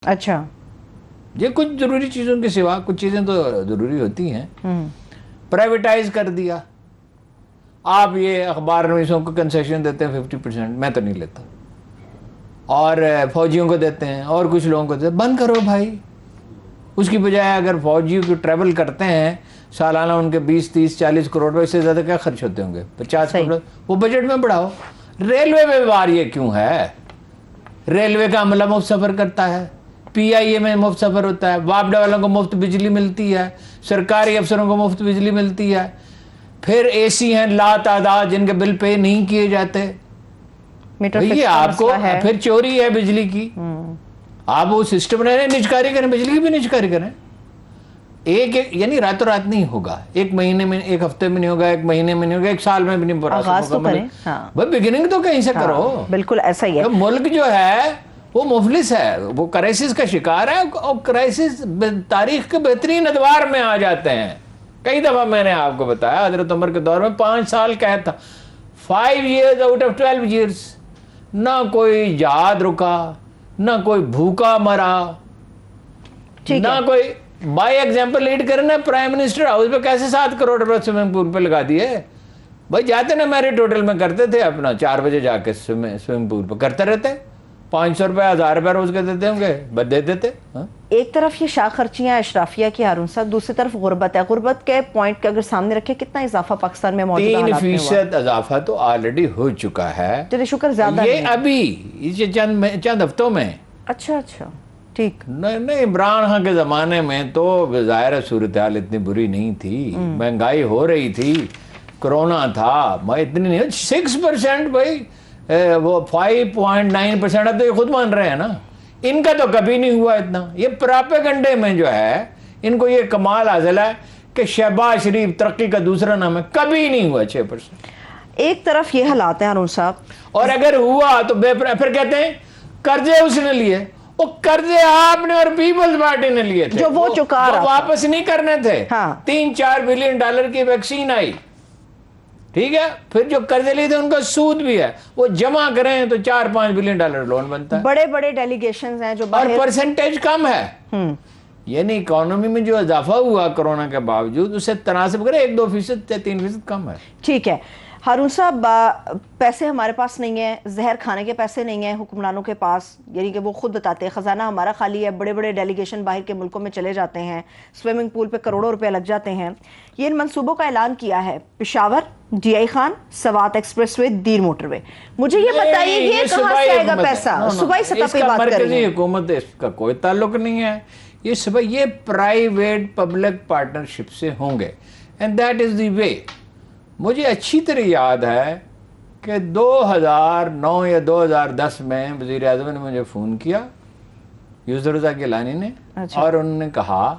اچھا یہ کچھ ضروری چیزوں کے سوا کچھ چیزیں تو ضروری ہوتی ہیں. پرائیویٹائز کر دیا. آپ یہ اخبار نویسوں کو کنسیشن دیتے ہیں 50%، میں تو نہیں لیتا. اور فوجیوں کو دیتے ہیں اور کچھ لوگوں کو دیتے ہیں. بند کرو بھائی. اس کی بجائے اگر فوجیوں کو ٹریول کرتے ہیں سالانہ ان کے 20-30-40 کروڑ روپے، اس سے زیادہ کیا خرچ ہوتے ہوں گے؟ 50 کروڑ، وہ بجٹ میں بڑھاؤ. ریلوے میں بار یہ کیوں ہے؟ ریلوے کا عملہ مفت سفر کرتا ہے، پی آئی اے میں مفت سفر ہوتا ہے، واپڈا والوں کو مفت بجلی ملتی ہے، سرکاری افسروں کو مفت بجلی ملتی ہے. پھر اے سی ہیں لا تعداد جن کے بل پے نہیں کیے جاتے. یہ آپ کو پھر چوری ہے بجلی کی. آپ وہ سسٹم رہے نجکاری کریں، بجلی کی بھی نجکاری کریں. ایک یعنی راتوں رات نہیں ہوگا، ایک مہینے میں، ایک ہفتے میں نہیں ہوگا، ایک مہینے میں نہیں ہوگا، ایک سال میں بھی نہیں. آغاز تو کریں. بھائی بگننگ تو کہیں سے کرو. بالکل ایسا ہی ہے. ملک جو ہے وہ مفلس ہے، وہ کرائسس کا شکار ہے، اور کرائسس تاریخ کے بہترین ادوار میں آ جاتے ہیں. کئی دفعہ میں نے آپ کو بتایا حضرت عمر کے دور میں 5 سال قید تھا. 5 years out of 12 years. نہ کوئی جہاد رکا، نہ کوئی بھوکا مرا، نہ کوئی. بائی ایگزامپل لیڈ کرنا. پرائم منسٹر ہاؤس پہ کیسے 7 کروڑ روپے سوئمنگ پول پہ لگا دیے؟ بھائی جاتے نا میرٹ ہوٹل میں کرتے تھے اپنا 4 بجے جا کے سوئمنگ پول پہ کرتے رہتے. 500 روپے 1000 روپے روز کے دیتے ہوں گے، بس دے دیتے. ایک طرف یہ شاہ خرچیاں اشرافیہ کی ہارون صاحب، دوسری طرف غربت ہے. غربت کے پوائنٹ کے اگر سامنے رکھے، کتنا اضافہ پاکستان میں موجودہ حالات میں ہوا؟ 3% اضافہ تو آلریڈی ہو چکا ہے. چلے شکر زیادہ یہ ابھی چند ہفتوں میں. اچھا ٹھیک. نہیں، عمران خان کے زمانے میں تو ظاہر صورتحال اتنی بری نہیں تھی، مہنگائی ہو رہی تھی، کرونا تھا، میں اتنی نہیں. 6% بھائی، وہ 5.9% اب تو یہ خود مان رہے ہیں نا. ان کا تو کبھی نہیں ہوا اتنا. یہ پراپیگنڈے میں جو ہے ان کو یہ کمال حاصل ہے کہ شہباز شریف ترقی کا دوسرا نام ہے. کبھی نہیں ہوا 6%. ایک طرف یہ حالات ہیں ہارون صاحب، اور اگر ہوا تو پھر کہتے ہیں قرضے اس نے لیے. وہ قرضے آپ نے اور پیپلز پارٹی نے لیے تھے، جو وہ چکا رہا، واپس نہیں کرنے تھے. ہاں. 3-4 بلین ڈالر کی ویکسین آئی، ٹھیک ہے. پھر جو قرضے لیے تھے ان کا سود بھی ہے، وہ جمع کریں تو 4-5 بلین ڈالر لون بنتا ہے. بڑے بڑے ڈیلیگیشنز ہیں جو اور پرسنٹیج کم ہے. یعنی اکانومی میں جو اضافہ ہوا کرونا کے باوجود اس سے تناسب کرے 1-2% یا 3% کم ہے. ٹھیک ہے ہارون صاحب، پیسے ہمارے پاس نہیں ہیں، زہر کھانے کے پیسے نہیں ہیں حکمرانوں کے پاس. یعنی کہ وہ خود بتاتے ہیں خزانہ ہمارا خالی ہے. بڑے بڑے ڈیلیگیشن باہر کے ملکوں میں چلے جاتے ہیں، سوئمنگ پول پہ کروڑوں روپے لگ جاتے ہیں. یہ ان منصوبوں کا اعلان کیا ہے Peshawar, D I Khan, Swat express way, Dir motor way. مجھے یہ بتائیے یہ کہاں سے آئے گا پیسہ؟ صوبائی سطح پہ بات کر رہی ہیں. حکومت اس کا کوئی تعلق نہیں ہے. یہ پرائیویٹ پبلک پارٹنرشپ سے ہوں گے، اینڈ دیٹ از دی وے. مجھے اچھی طرح یاد ہے کہ 2009 یا 2010 میں وزیر اعظم نے مجھے فون کیا، یوسف رضا گیلانی نے، اور انہوں نے کہا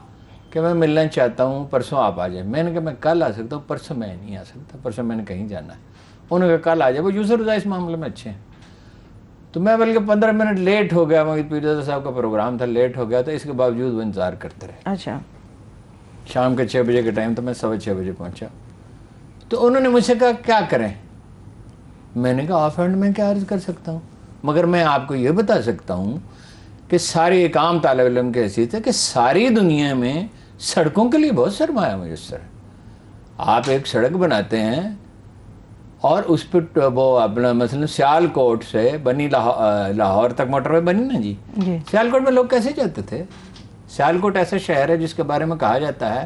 کہ میں ملنا چاہتا ہوں، پرسوں آپ آ جائیں. میں نے کہا میں کل آ سکتا ہوں، پرسوں میں نہیں آ سکتا، پرسوں میں نے کہیں جانا ہے. انہوں نے کہا کل آ جائے. وہ یوسف رضا اس معاملے میں اچھے ہیں. تو میں بلکہ 15 منٹ لیٹ ہو گیا، موحد پیرزادہ صاحب کا پروگرام تھا، لیٹ ہو گیا. تو اس کے باوجود وہ انتظار کرتے رہے. اچھا. شام کے 6 بجے کے ٹائم تو میں 6:15 بجے پہنچا. تو انہوں نے مجھ سے کہا کیا کریں؟ میں نے کہا آف ہینڈ میں کیا عرض کر سکتا ہوں، مگر میں آپ کو یہ بتا سکتا ہوں کہ ساری ایک عام طالب علم کی حیثیت ہے کہ ساری دنیا میں سڑکوں کے لیے بہت سرمایہ میسر ہے. آپ ایک سڑک بناتے ہیں اور اس پہ وہ اپنا مثلا سیال کوٹ سے بنی لاہور تک موٹر وے بنی نا جی. سیال کوٹ میں لوگ کیسے جاتے تھے؟ سیال کوٹ ایسا شہر ہے جس کے بارے میں کہا جاتا ہے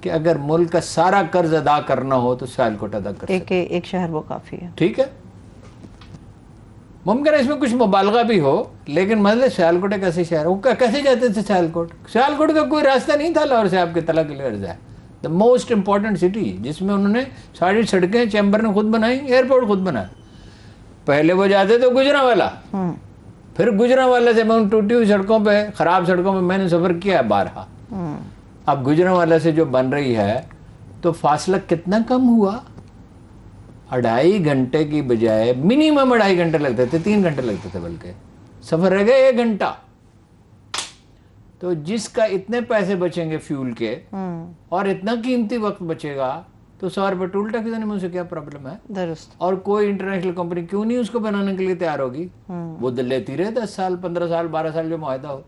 کہ اگر ملک کا سارا قرض ادا کرنا ہو تو سیال کوٹ ادا کر سکتے. ایک شہر وہ کافی ہے. ٹھیک ہے، ممکن ہے اس میں کچھ مبالغہ بھی ہو، لیکن مطلب سیال کوٹ ایک ایسے شہر، وہ کیسے جاتے تھے سیال کوٹ؟ سیال کوٹ کا کوئی راستہ نہیں تھا لاہور سے آپ کے طلع کے لیے عرض ہے. دا موسٹ امپورٹنٹ سٹی جس میں انہوں نے ساری سڑکیں چیمبر نے خود بنائی، ایئرپورٹ خود بنایا. پہلے وہ جاتے تھے گجرانوالہ، پھر گجرانوالہ سے میں ان ٹوٹی ہوئی سڑکوں پہ، خراب سڑکوں پہ میں نے سفر کیا ہے بارہا. اب گجرانوالہ سے جو بن رہی ہے تو فاصلہ کتنا کم ہوا. 2.5 گھنٹے کی بجائے منیمم 2.5 گھنٹے لگتے تھے، 3 گھنٹے لگتے تھے، بلکہ سفر رہ گئے 1 گھنٹہ. تو جس کا اتنے پیسے بچیں گے فیول کے اور اتنا قیمتی وقت بچے گا تو 100 روپے ٹول ٹیکس دینے میں اسے کیا پرابلم ہے؟ درست. اور کوئی انٹرنیشنل کمپنی کیوں نہیں اس کو بنانے کے لیے تیار ہوگی؟ وہ لیتی رہے 10 سال 15 سال 12 سال جو معاہدہ ہو.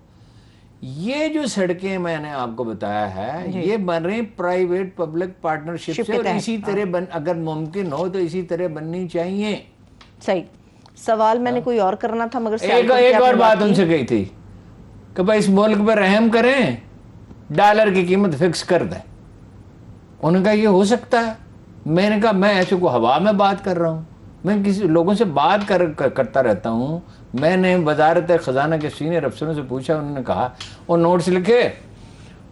یہ جو سڑکیں میں نے آپ کو بتایا ہے یہ بن رہی پرائیویٹ پبلک پارٹنرشپ سے، اور اسی طرح اگر ممکن ہو تو اسی طرح بننی چاہیے. صحیح. سوال میں نے کوئی اور کرنا تھا مگر ایک اور بات ان سے کہی تھی کہ بھائی اس ملک پر رحم کریں، ڈالر کی قیمت فکس کر دیں. انہوں نے کہا یہ ہو سکتا ہے. میں نے کہا میں ایسے کو ہوا میں بات کر رہا ہوں، میں کسی لوگوں سے بات کرتا رہتا ہوں. میں نے وزارت خزانہ کے سینئر افسروں سے پوچھا، انہوں نے کہا وہ نوٹس لکھے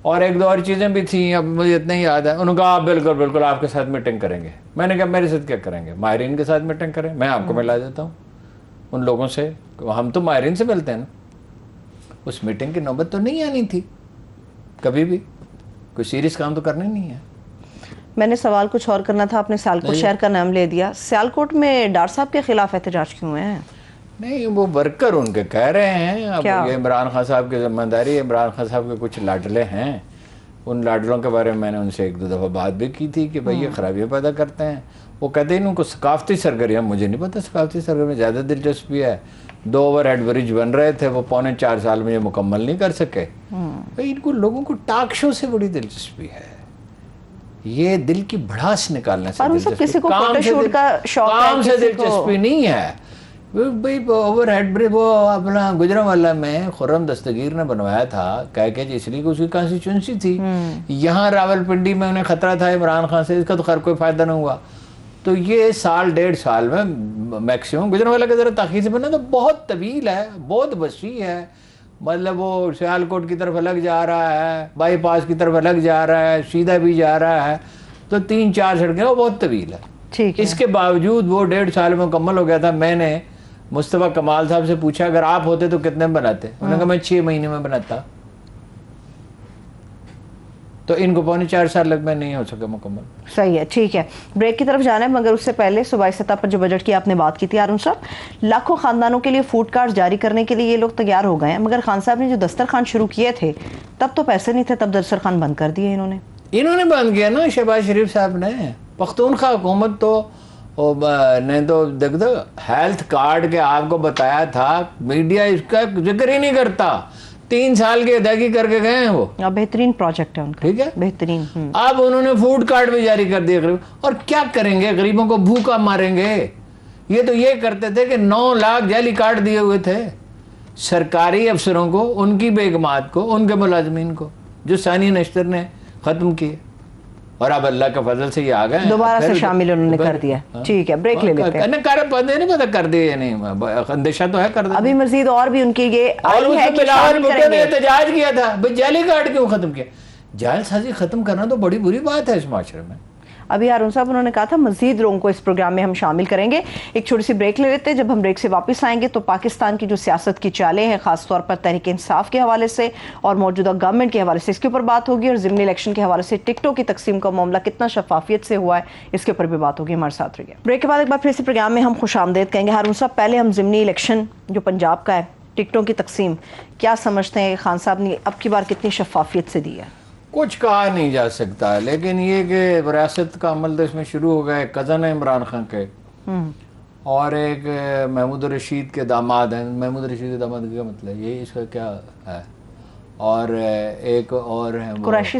اور ایک دو اور چیزیں بھی تھیں، اب مجھے اتنا ہی یاد ہے. انہوں نے کہا بالکل بالکل آپ کے ساتھ میٹنگ کریں گے. میں نے کہا میرے ساتھ کیا کریں گے؟ ماہرین کے ساتھ میٹنگ کریں، میں آپ کو ملا دیتا ہوں ان لوگوں سے. ہم تو ماہرین سے ملتے ہیں نا. اس میٹنگ کی نوبت تو نہیں آنی تھی کبھی بھی، کوئی سیریس کام تو کرنا نہیں ہے. میں نے سوال کچھ اور کرنا تھا، آپ نے سیالکوٹ شہر کا نام لے دیا. سیالکوٹ میں ڈار صاحب کے خلاف احتجاج کیوں ہیں؟ نہیں وہ ورکر ان کے کہہ رہے ہیں. اب یہ عمران خان صاحب کی ذمہ داری ہے. عمران خان صاحب کے کچھ لاڈلے ہیں، ان لاڈلوں کے بارے میں میں نے ان سے ایک دو دفعہ بات بھی کی تھی کہ بھئی یہ خرابیاں پیدا کرتے ہیں. وہ کہتے ہیں ان کو ثقافتی سرگرمیاں، مجھے نہیں پتہ ثقافتی سرگرمی زیادہ دلچسپی ہے. 2 اوور ہیڈ برج بن رہے تھے، وہ 3.25 سال میں یہ مکمل نہیں کر سکے. ان کو لوگوں کو ٹاک شو سے بڑی دلچسپی ہے، یہ دل کی بھڑاس نکالنے سے کسی کو فوٹو شوٹ کا شوق ہے، کام سے دلچسپی نہیں ہے. بھئی اوور ہیڈ برج وہ اپنا گجرانوالہ میں خرم دستگیر نے بنوایا تھا کہہ کے اس لیے کہ اس کی کانسٹیچوئنسی تھی. یہاں راولپنڈی میں انہیں خطرہ تھا عمران خان سے، اس کا تو خیر کوئی فائدہ نہ ہوا. تو یہ 1.5 سال میں میکسیمم گجرانوالہ کے ذرا تاخیر سے بنا تو بہت طویل ہے، بہت وسیع ہے. مطلب وہ سیالکوٹ کی طرف الگ جا رہا ہے، بائی پاس کی طرف الگ جا رہا ہے، سیدھا بھی جا رہا ہے، تو 3-4 سڑکیں وہ بہت طویل ہے. اس کے باوجود وہ 1.5 سال میں مکمل ہو گیا تھا. میں نے مصطفیٰ کمال صاحب سے پوچھا اگر آپ ہوتے تو کتنے میں بناتے؟ انہوں نے کہا میں 6 مہینے میں بناتا. تو ان کو 3.25 سال لگ میں نہیں ہو سکا مکمل. صحیح ہے، ٹھیک ہے. بریک کی طرف جانا ہے مگر اس سے پہلے صوبائی سطح پر جو بجٹ کی آپ نے بات کی تھی ہارون صاحب، لاکھوں خاندانوں کے لیے فوڈ کارڈ جاری کرنے کے لیے یہ لوگ تیار ہو گئے ہیں، مگر خان صاحب نے جو دسترخوان شروع کیے تھے تب تو پیسے نہیں تھے، تب دسترخوان بند کر دیے انہوں نے بند کیا نا شہباز شریف صاحب نے. پختونخوا حکومت تو نے تو دیکھ دو ہیلتھ کارڈ کے آپ کو بتایا تھا، میڈیا اس کا ذکر ہی نہیں کرتا. 3 سال کی ادائیگی کر کے گئے ہیں وہ. بہترین پروجیکٹ ہے ان کا، ٹھیک ہے بہترین. اب انہوں نے فوڈ کارڈ بھی جاری کر دیے غریب. اور کیا کریں گے؟ غریبوں کو بھوکا ماریں گے. یہ تو یہ کرتے تھے کہ 9 لاکھ جعلی کارڈ دیے ہوئے تھے سرکاری افسروں کو، ان کی بیگمات کو، ان کے ملازمین کو، جو ثانیہ نشتر نے ختم کیے. اور اب اللہ کے فضل سے یہ آ گئے دوبارہ سے شامل انہوں نے کر دیا. ٹھیک ہے، بریک لے لیتے ہیں. نہیں پتہ کر دیا یا نہیں، اندیشہ تو ہے کر دیا. ابھی مزید اور بھی ان کی یہ آئی ہے کہ بلاول بھٹو نے احتجاج کیا تھا بھئی جعلی کارڈ کیوں ختم کیا؟ جعل سازی ختم کرنا تو بڑی بری بات ہے اس معاشرے میں. ابھی ہارون صاحب انہوں نے کہا تھا مزید لوگوں کو اس پروگرام میں ہم شامل کریں گے. ایک چھوٹی سی بریک لے لیتے ہیں. جب ہم بریک سے واپس آئیں گے تو پاکستان کی جو سیاست کی چالیں ہیں، خاص طور پر تحریک انصاف کے حوالے سے اور موجودہ گورنمنٹ کے حوالے سے، اس کے اوپر بات ہوگی. اور ضمنی الیکشن کے حوالے سے ٹکٹوں کی تقسیم کا معاملہ کتنا شفافیت سے ہوا ہے، اس کے اوپر بھی بات ہوگی. ہمارے ساتھ رہیے. بریک کے بعد ایک بار پھر سے پروگرام میں ہم خوش آمدید کہیں گے. ہارون صاحب پہلے ہم ضمنی الیکشن جو پنجاب کا ہے، ٹکٹوں کی تقسیم، کیا سمجھتے ہیں خان صاحب نے اب کی بار کتنی شفافیت سے دی ہے؟ کچھ کہا نہیں جا سکتا، لیکن یہ کہ ریاست کا عمل تو اس میں شروع ہو گیا ہے. کزن ہے عمران خان کے، اور ایک محمود الرشید کے داماد ہیں. محمود الرشید کے داماد کا مطلب یہ اس کا کیا ہے؟ اور ایک اور ہے قریشی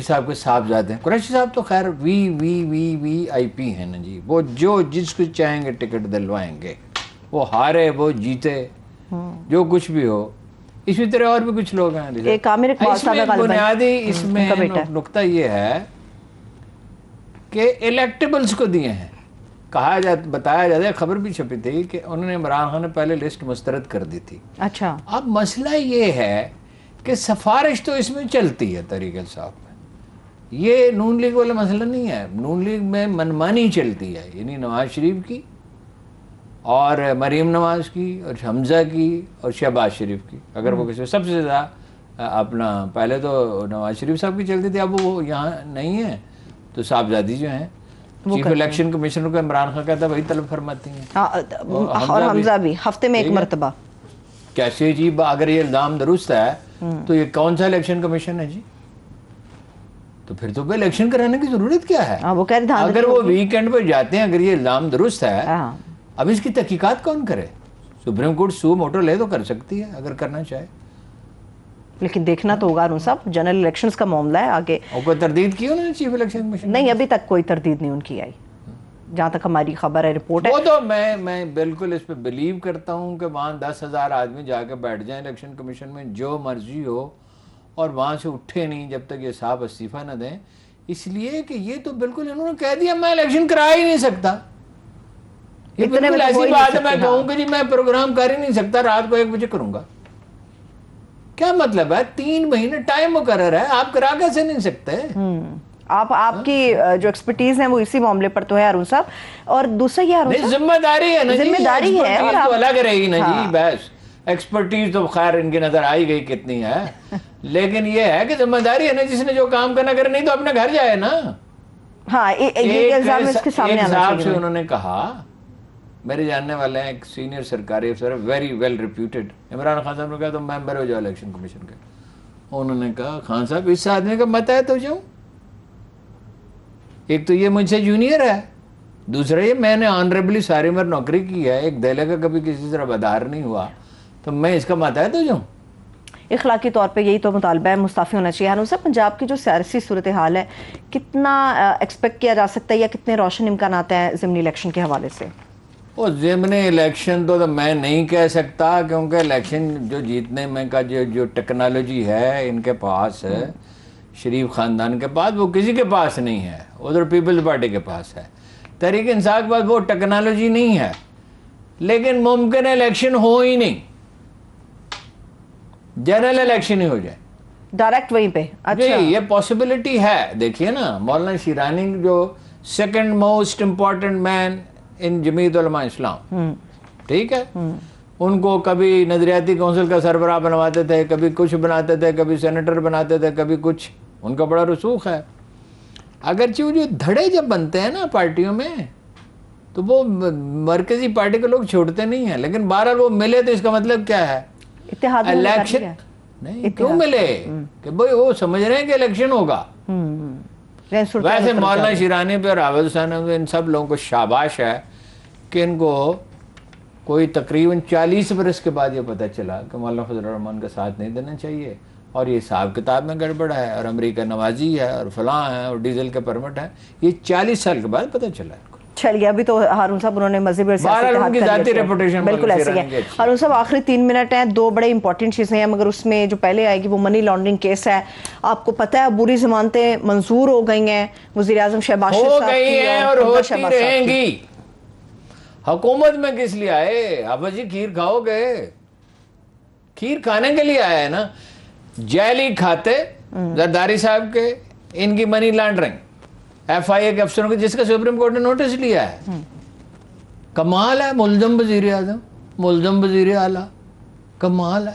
صاحب کے صاحبزادے ہیں. قریشی صاحب تو خیر وی آئی پی ہیں نا جی. وہ جو جس کو چاہیں گے ٹکٹ دلوائیں گے، وہ ہارے وہ جیتے، جو کچھ بھی ہو. اسی طرح اور بھی کچھ لوگ ہیں. اس میں بنیادی اس میں نقطہ یہ ہے کہ الیکٹیبلز کو دیے ہیں. بتایا جاتا ہے، خبر بھی چھپی تھی کہ انہوں نے عمران خان نے پہلے لسٹ مسترد کر دی تھی. اچھا، اب مسئلہ یہ ہے کہ سفارش تو اس میں چلتی ہے تحریک انصاف میں. یہ نون لیگ والا مسئلہ نہیں ہے. نون لیگ میں منمانی چلتی ہے، یعنی نواز شریف کی اور مریم نواز کی اور حمزہ کی اور شہباز شریف کی. اگر وہ کسی سب سے زیادہ اپنا پہلے تو نواز شریف صاحب کی چلتی تھی، اب وہ یہاں نہیں ہے تو صاحبزادی جو ہیں چیف الیکشن کمیشنر کو عمران خان کہتا ہے وہی طلب فرماتی ہیں. اور حمزہ بھی ہفتے میں 1 مرتبہ. کیسے جی؟ اگر یہ الزام درست ہے تو یہ کون سا الیکشن کمیشن ہے جی؟ تو پھر تو الیکشن کرانے کی ضرورت کیا ہے؟ اگر وہ ویکینڈ پہ جاتے ہیں، اگر یہ الزام درست ہے، اب اس کی تحقیقات کون کرے؟ سپریم کورٹ سو موٹو لے تو کر سکتی ہے اگر کرنا چاہے. لیکن دیکھنا تو ہوگا ہارون صاحب، جنرل الیکشنز کا معاملہ ہے آگے. اور کوئی تردید کی انہوں نے چیف الیکشن کمیشن؟ نہیں، ابھی تک کوئی تردید نہیں ان کی آئی جہاں تک ہماری خبر ہے، رپورٹ ہے. وہ تو میں بالکل اس پہ بلیو کرتا ہوں کہ وہاں 10,000 آدمی جا کے بیٹھ جائیں الیکشن کمیشن میں، جو مرضی ہو، اور وہاں سے اٹھے نہیں جب تک یہ صاحب استعفیٰ نہ دیں. اس لیے کہ یہ تو بالکل انہوں نے کہہ دیا میں الیکشن کرا ہی نہیں سکتا. یہ بالکل ایسی بات ہے، میں کہوں کہ جی میں پروگرام کر ہی نہیں سکتا، رات کو 1 بجے کروں گا. کیا مطلب ہے؟ 3 مہینے ٹائم مقرر ہے، آپ کرا کیسے نہیں سکتے؟ آپ کی جو ایکسپرٹیز ہے وہ اسی معاملے پر تو ہے ہارون صاحب. اور دوسرا یہ ہارون صاحب، ذمہ داری ہے نا جی، ذمہ داری ہے، اور تو الگ رہے گی نا جی. بس ایکسپرٹیز تو خیر ان کی نظر آئی گئی کتنی ہے، لیکن یہ ہے کہ ذمہ داری ہے نا، جس نے جو کام کرنا کرے، نہیں تو اپنے گھر جائے نا. ہاں یہ الزام اس کے سامنے آنا صاحب سے چاہیے. انہوں نے کہا، میرے جاننے والے ہیں ایک سینئر سرکاری افسر، very well reputed, Imran Khan صاحب نے کہا تو ممبر ہو جاؤ الیکشن کمیشن کے. انہوں نے کہا خان صاحب اس آدمی کا متحد ہو جاؤں؟ ایک تو یہ مجھ سے جونیئر ہے، دوسرا یہ میں نے آنریبلی ساری عمر نوکری کی ہے، ایک دہلے کا کبھی کسی طرح بدار نہیں ہوا، تو میں اس کا ماتحت ہو جاؤں؟ اخلاقی طور پہ یہی تو مطالبہ ہے، مستعفی ہونا چاہیے. ہارون صاحب، پنجاب کی جو سیاسی صورتحال ہے، کتنا ایکسپیکٹ کیا جا سکتا ہے یا کتنے روشن امکانات ہیں ضمنی الیکشن کے حوالے سے؟ وہ ضمنی الیکشن تو میں نہیں کہہ سکتا، کیونکہ الیکشن جو جیتنے میں کا جو ٹیکنالوجی ہے ان کے پاس ہے، شریف خاندان کے پاس، وہ کسی کے پاس نہیں ہے. ادھر پیپلز پارٹی کے پاس ہے، تحریک انصاف کے پاس وہ ٹیکنالوجی نہیں ہے. لیکن ممکن ہے الیکشن ہو ہی نہیں، جنرل الیکشن ہی ہو جائے ڈائریکٹ وہیں پہ. جی، یہ پاسبلٹی ہے. دیکھیے نا، مولانا شیرانی جو سیکنڈ موسٹ امپورٹنٹ مین ان جمعیت علماء اسلام، ٹھیک ہے، ان کو کبھی نظریاتی کونسل کا سربراہ بنواتے تھے، کبھی کچھ بناتے تھے، کبھی سینیٹر بناتے تھے، کبھی کچھ. ان کا بڑا رسوخ ہے. اگرچہ وہ جو دھڑے جب بنتے ہیں نا پارٹیوں میں، تو وہ مرکزی پارٹی کے لوگ چھوڑتے نہیں ہیں. لیکن بہرحال وہ ملے تو اس کا مطلب کیا ہے؟ اتحاد الیکشن نہیں کیوں ملے؟ کہ بھئی وہ سمجھ رہے ہیں کہ الیکشن ہوگا. ویسے مولانا شیرانی پہ اور حافظ حسین پہ ان سب لوگوں کو شاباش ہے کہ ان کو کوئی تقریباً 40 برس کے بعد یہ پتہ چلا کہ مولانا فضل الرحمان کا ساتھ نہیں دینا چاہیے، اور یہ حساب کتاب میں گڑبڑ ہے، اور امریکہ نوازی ہے، اور فلاں ہے، اور ڈیزل کے پرمٹ ہے. یہ 40 سال کے بعد پتہ چلا ان کو. چلیے، ابھی تو ہارون صاحب انہوں نے مذہبی اور سیاسی اتحاد کی ذاتی ریپوٹیشن بالکل ایسے ہے. ہارون صاحب، آخری 3 منٹ ہیں، 2 بڑے امپورٹنٹ چیزیں ہیں، مگر اس میں جو پہلے آئے گی وہ منی لانڈرنگ کیس ہے. آپ کو پتہ ہے عبوری ضمانتیں منظور ہو گئی ہیں وزیر اعظم شہباز شریف صاحب کی، ہو گئی ہیں اور ہوتی رہیں گی. حکومت میں کس لیے آئے؟ ابا جی کھیر کھاؤ گے؟ کھیر کھانے کے لیے آیا ہے نا. جیلی کھاتے زرداری صاحب کے، ان کی منی لانڈرنگ، ایف آئی اے کے افسروں کے، جس کا سپریم کورٹ نے نوٹس لیا ہے. کمال ہے. ملزم وزیر اعظم، ملزم وزیر اعلیٰ، کمال ہے.